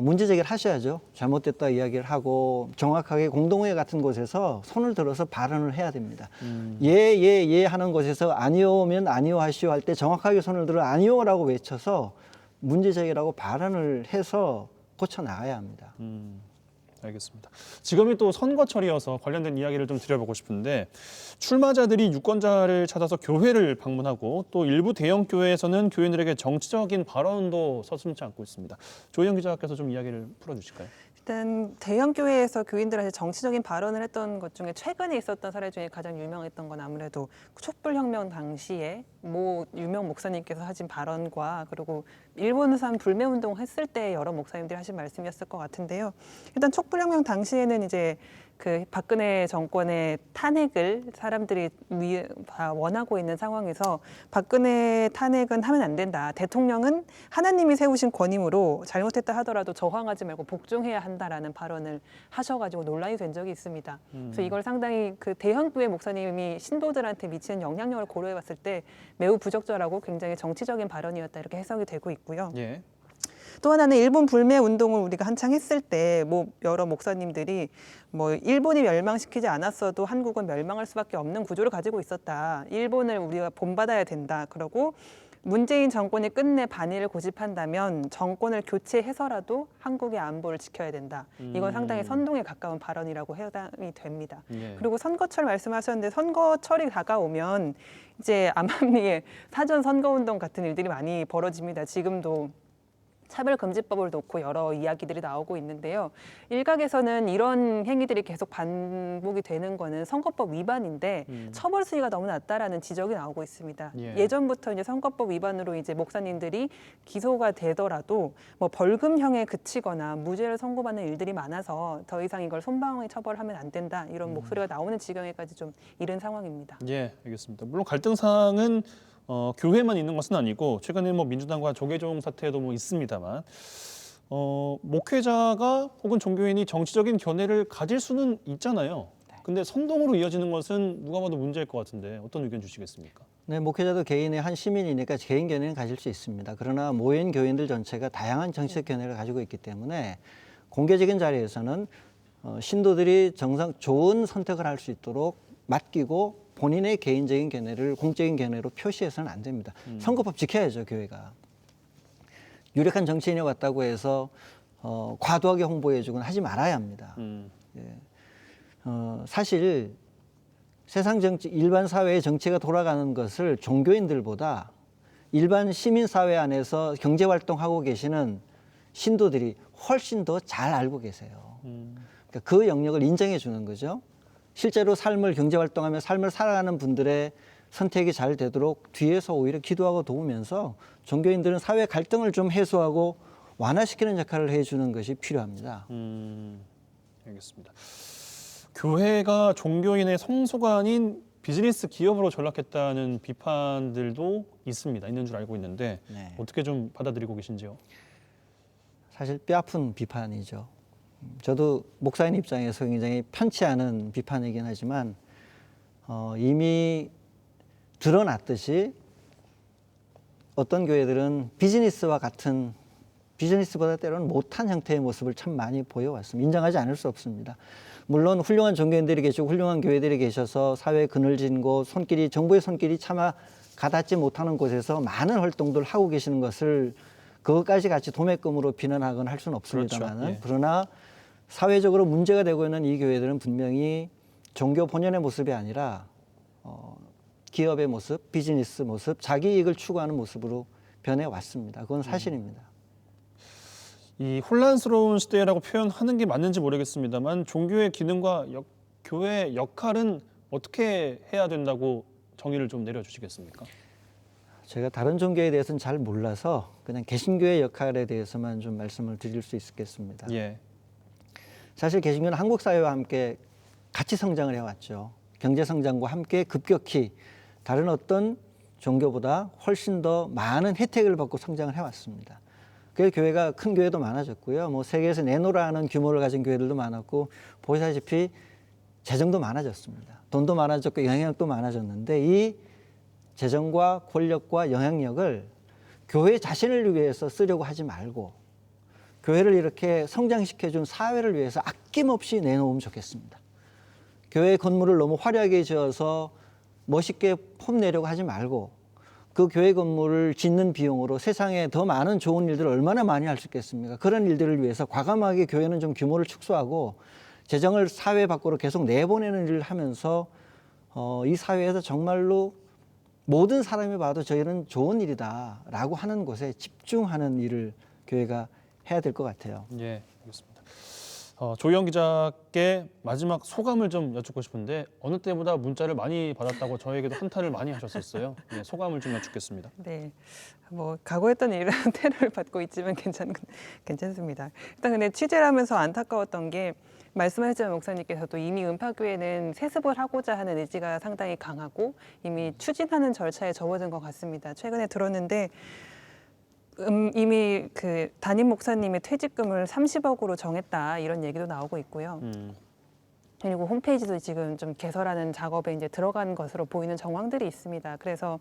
Speaker 2: 문제 제기를 하셔야죠. 잘못됐다 이야기를 하고 정확하게 공동회 같은 곳에서 손을 들어서 발언을 해야 됩니다. 예 하는 곳에서 아니오면 아니오 하시오 할 때 정확하게 손을 들어 아니오라고 외쳐서 문제 제기라고 발언을 해서 고쳐 나가야 합니다.
Speaker 1: 알겠습니다. 지금이 또 선거철이어서 관련된 이야기를 좀 드려보고 싶은데 출마자들이 유권자를 찾아서 교회를 방문하고 또 일부 대형 교회에서는 교인들에게 정치적인 발언도 서슴지 않고 있습니다. 조희영 기자께서 좀 이야기를 풀어주실까요?
Speaker 3: 일단 대형 교회에서 교인들한테 정치적인 발언을 했던 것 중에 최근에 있었던 사례 중에 가장 유명했던 건 아무래도 촛불혁명 당시에 모 유명 목사님께서 하신 발언과 그리고 일본산 불매운동 했을 때 여러 목사님들이 하신 말씀이었을 것 같은데요. 일단 촛불혁명 당시에는 이제 그 박근혜 정권의 탄핵을 사람들이 다 원하고 있는 상황에서 박근혜 탄핵은 하면 안 된다. 대통령은 하나님이 세우신 권위로 잘못했다 하더라도 저항하지 말고 복종해야 한다라는 발언을 하셔가지고 논란이 된 적이 있습니다. 그래서 이걸 상당히 그 대형교회 목사님이 신도들한테 미치는 영향력을 고려해봤을 때 매우 부적절하고 굉장히 정치적인 발언이었다 이렇게 해석이 되고 있고요.
Speaker 1: 예.
Speaker 3: 또 하나는 일본 불매 운동을 우리가 한창 했을 때 뭐 여러 목사님들이 뭐 일본이 멸망시키지 않았어도 한국은 멸망할 수밖에 없는 구조를 가지고 있었다. 일본을 우리가 본받아야 된다. 그러고 문재인 정권이 끝내 반일을 고집한다면 정권을 교체해서라도 한국의 안보를 지켜야 된다. 이건 상당히 선동에 가까운 발언이라고 해당이 됩니다.
Speaker 1: 예.
Speaker 3: 그리고 선거철 말씀하셨는데 선거철이 다가오면 이제 암암리에 사전 선거운동 같은 일들이 많이 벌어집니다. 지금도 차별금지법을 놓고 여러 이야기들이 나오고 있는데요. 일각에서는 이런 행위들이 계속 반복이 되는 거는 선거법 위반인데 처벌 수위가 너무 낮다라는 지적이 나오고 있습니다.
Speaker 1: 예.
Speaker 3: 예전부터 이제 선거법 위반으로 이제 목사님들이 기소가 되더라도 뭐 벌금형에 그치거나 무죄를 선고받는 일들이 많아서 더 이상 이걸 손방망이 처벌하면 안 된다 이런 목소리가 나오는 지경에까지 좀 이른 상황입니다.
Speaker 1: 예, 알겠습니다. 물론 갈등 사항은 교회만 있는 것은 아니고 최근에 뭐 민주당과 조계종 사태도 뭐 있습니다만 목회자가 혹은 종교인이 정치적인 견해를 가질 수는 있잖아요. 근데 선동으로 이어지는 것은 누가 봐도 문제일 것 같은데 어떤 의견 주시겠습니까?
Speaker 2: 네, 목회자도 개인의 한 시민이니까 개인 견해는 가질 수 있습니다. 그러나 모인 교인들 전체가 다양한 정치적 견해를 가지고 있기 때문에 공개적인 자리에서는 신도들이 좋은 선택을 할 수 있도록 맡기고 본인의 개인적인 견해를 공적인 견해로 표시해서는 안 됩니다. 선거법 지켜야죠, 교회가. 유력한 정치인이 왔다고 해서 과도하게 홍보해주거나 하지 말아야 합니다. 예. 사실 세상 정치, 일반 사회의 정치가 돌아가는 것을 종교인들보다 일반 시민 사회 안에서 경제 활동하고 계시는 신도들이 훨씬 더 잘 알고 계세요. 그러니까 그 영역을 인정해 주는 거죠. 실제로 삶을 경제 활동하며 삶을 살아가는 분들의 선택이 잘 되도록 뒤에서 오히려 기도하고 도우면서 종교인들은 사회 갈등을 좀 해소하고 완화시키는 역할을 해주는 것이 필요합니다.
Speaker 1: 알겠습니다. 교회가 종교인의 성소가 아닌 비즈니스 기업으로 전락했다는 비판들도 있습니다. 있는 줄 알고 있는데
Speaker 2: 네.
Speaker 1: 어떻게 좀 받아들이고 계신지요?
Speaker 2: 사실 뼈아픈 비판이죠. 저도 목사인 입장에서 굉장히 편치 않은 비판이긴 하지만 이미 드러났듯이 어떤 교회들은 비즈니스와 같은 비즈니스보다 때로는 못한 형태의 모습을 참 많이 보여왔습니다. 인정하지 않을 수 없습니다. 물론 훌륭한 종교인들이 계시고 훌륭한 교회들이 계셔서 사회에 그늘진 곳, 정부의 손길이 차마 가닿지 못하는 곳에서 많은 활동들을 하고 계시는 것을 그것까지 같이 도매금으로 비난하거나 할 수는 없습니다만은
Speaker 1: 그렇죠. 예.
Speaker 2: 그러나 사회적으로 문제가 되고 있는 이 교회들은 분명히 종교 본연의 모습이 아니라 기업의 모습, 비즈니스 모습, 자기 이익을 추구하는 모습으로 변해왔습니다. 그건 사실입니다.
Speaker 1: 이 혼란스러운 시대라고 표현하는 게 맞는지 모르겠습니다만 종교의 기능과 교회의 역할은 어떻게 해야 된다고 정의를 좀 내려주시겠습니까?
Speaker 2: 제가 다른 종교에 대해서는 잘 몰라서 그냥 개신교의 역할에 대해서만 좀 말씀을 드릴 수 있겠습니다.
Speaker 1: 예.
Speaker 2: 사실 개신교는 한국 사회와 함께 같이 성장을 해왔죠. 경제 성장과 함께 급격히 다른 어떤 종교보다 훨씬 더 많은 혜택을 받고 성장을 해왔습니다. 그래서 교회가 큰 교회도 많아졌고요. 뭐 세계에서 내노라는 규모를 가진 교회들도 많았고 보시다시피 재정도 많아졌습니다. 돈도 많아졌고 영향력도 많아졌는데 이 재정과 권력과 영향력을 교회 자신을 위해서 쓰려고 하지 말고 교회를 이렇게 성장시켜준 사회를 위해서 아낌없이 내놓으면 좋겠습니다. 교회 건물을 너무 화려하게 지어서 멋있게 폼내려고 하지 말고 그 교회 건물을 짓는 비용으로 세상에 더 많은 좋은 일들을 얼마나 많이 할 수 있겠습니까? 그런 일들을 위해서 과감하게 교회는 좀 규모를 축소하고 재정을 사회 밖으로 계속 내보내는 일을 하면서 이 사회에서 정말로 모든 사람이 봐도 저희는 좋은 일이다라고 하는 곳에 집중하는 일을 교회가 해야 될 것 같아요.
Speaker 1: 예, 알겠습니다. 조희영 기자께 마지막 소감을 좀 여쭙고 싶은데 어느 때보다 문자를 많이 받았다고 저에게도 한탄을 많이 하셨었어요. 예, 소감을 좀 여쭙겠습니다.
Speaker 3: 네, 뭐 각오했던 일은 테러를 받고 있지만 괜찮습니다. 일단 근데 취재를 하면서 안타까웠던 게 말씀하셨지만 목사님께서도 이미 은파교회는 세습을 하고자 하는 의지가 상당히 강하고 이미 추진하는 절차에 접어든 것 같습니다. 최근에 들었는데 이미 그 담임 목사님의 퇴직금을 30억으로 정했다 이런 얘기도 나오고 있고요. 그리고 홈페이지도 지금 좀 개설하는 작업에 이제 들어간 것으로 보이는 정황들이 있습니다. 그래서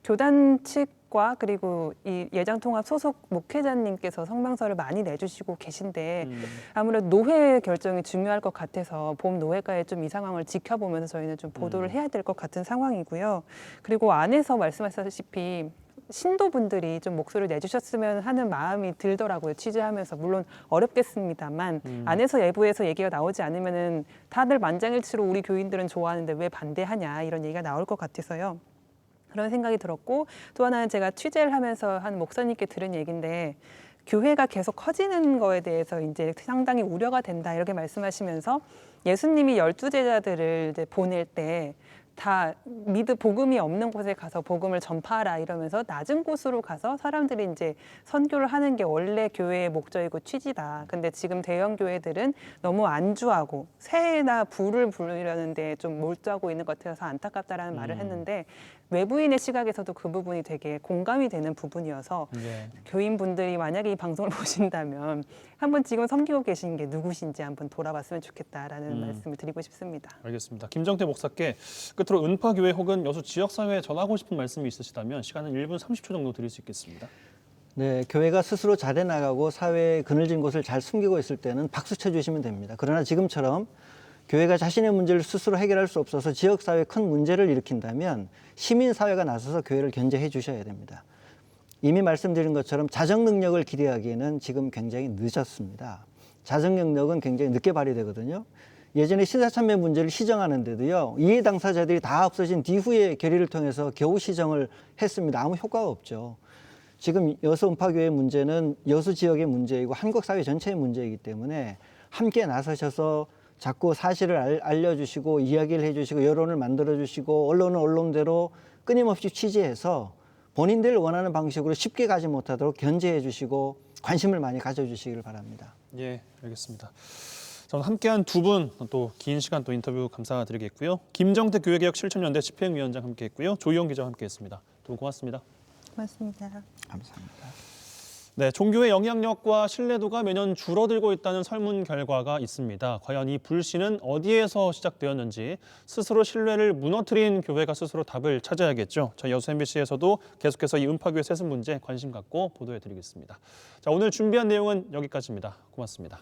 Speaker 3: 교단 측과 그리고 이 예장통합 소속 목회자님께서 성명서를 많이 내주시고 계신데 아무래도 노회 결정이 중요할 것 같아서 봄 노회가에 좀 이 상황을 지켜보면서 저희는 좀 보도를 해야 될 것 같은 상황이고요. 그리고 안에서 말씀하셨다시피 신도분들이 좀 목소리를 내주셨으면 하는 마음이 들더라고요. 취재하면서 물론 어렵겠습니다만 안에서 외부에서 얘기가 나오지 않으면은 다들 만장일치로 우리 교인들은 좋아하는데 왜 반대하냐 이런 얘기가 나올 것 같아서요. 그런 생각이 들었고 또 하나는 제가 취재를 하면서 한 목사님께 들은 얘기인데 교회가 계속 커지는 거에 대해서 이제 상당히 우려가 된다 이렇게 말씀하시면서 예수님이 12제자들을 이제 보낼 때 다 복음이 없는 곳에 가서 복음을 전파하라 이러면서 낮은 곳으로 가서 사람들이 이제 선교를 하는 게 원래 교회의 목적이고 취지다. 근데 지금 대형 교회들은 너무 안주하고 새나 불을 부르려는데 좀 몰두하고 있는 것 같아서 안타깝다라는 말을 했는데 외부인의 시각에서도 그 부분이 되게 공감이 되는 부분이어서 교인분들이 만약에 이 방송을 보신다면 한번 지금 섬기고 계신 게 누구신지 한번 돌아봤으면 좋겠다라는 말씀을 드리고 싶습니다.
Speaker 1: 알겠습니다. 김정태 목사께 끝으로 은파교회 혹은 여수 지역사회에 전하고 싶은 말씀이 있으시다면 시간은 1분 30초 정도 드릴 수 있겠습니다.
Speaker 2: 네, 교회가 스스로 잘해나가고 사회에 그늘진 곳을 잘 숨기고 있을 때는 박수 쳐주시면 됩니다. 그러나 지금처럼 교회가 자신의 문제를 스스로 해결할 수 없어서 지역사회에 큰 문제를 일으킨다면 시민사회가 나서서 교회를 견제해 주셔야 됩니다. 이미 말씀드린 것처럼 자정 능력을 기대하기에는 지금 굉장히 늦었습니다. 자정 능력은 굉장히 늦게 발휘되거든요. 예전에 신사참배 문제를 시정하는데도요. 이해 당사자들이 다 없어진 뒤후에 결의를 통해서 겨우 시정을 했습니다. 아무 효과가 없죠. 지금 여수 은파교회 문제는 여수 지역의 문제이고 한국 사회 전체의 문제이기 때문에 함께 나서셔서 자꾸 사실을 알려주시고 이야기를 해주시고 여론을 만들어주시고 언론은 언론대로 끊임없이 취재해서 본인들 원하는 방식으로 쉽게 가지 못하도록 견제해 주시고 관심을 많이 가져주시길 바랍니다.
Speaker 1: 예, 알겠습니다. 저는 함께한 두 분 또 긴 시간 또 인터뷰 감사드리겠고요. 김정태 교회개혁 실천연대 집행위원장 함께했고요. 조희영 기자와 함께했습니다. 두 분 고맙습니다.
Speaker 3: 고맙습니다.
Speaker 2: 감사합니다.
Speaker 1: 네, 종교의 영향력과 신뢰도가 매년 줄어들고 있다는 설문 결과가 있습니다. 과연 이 불신은 어디에서 시작되었는지 스스로 신뢰를 무너뜨린 교회가 스스로 답을 찾아야겠죠. 저희 여수 MBC에서도 계속해서 이 은파교회 세습 문제 관심 갖고 보도해드리겠습니다. 자, 오늘 준비한 내용은 여기까지입니다. 고맙습니다.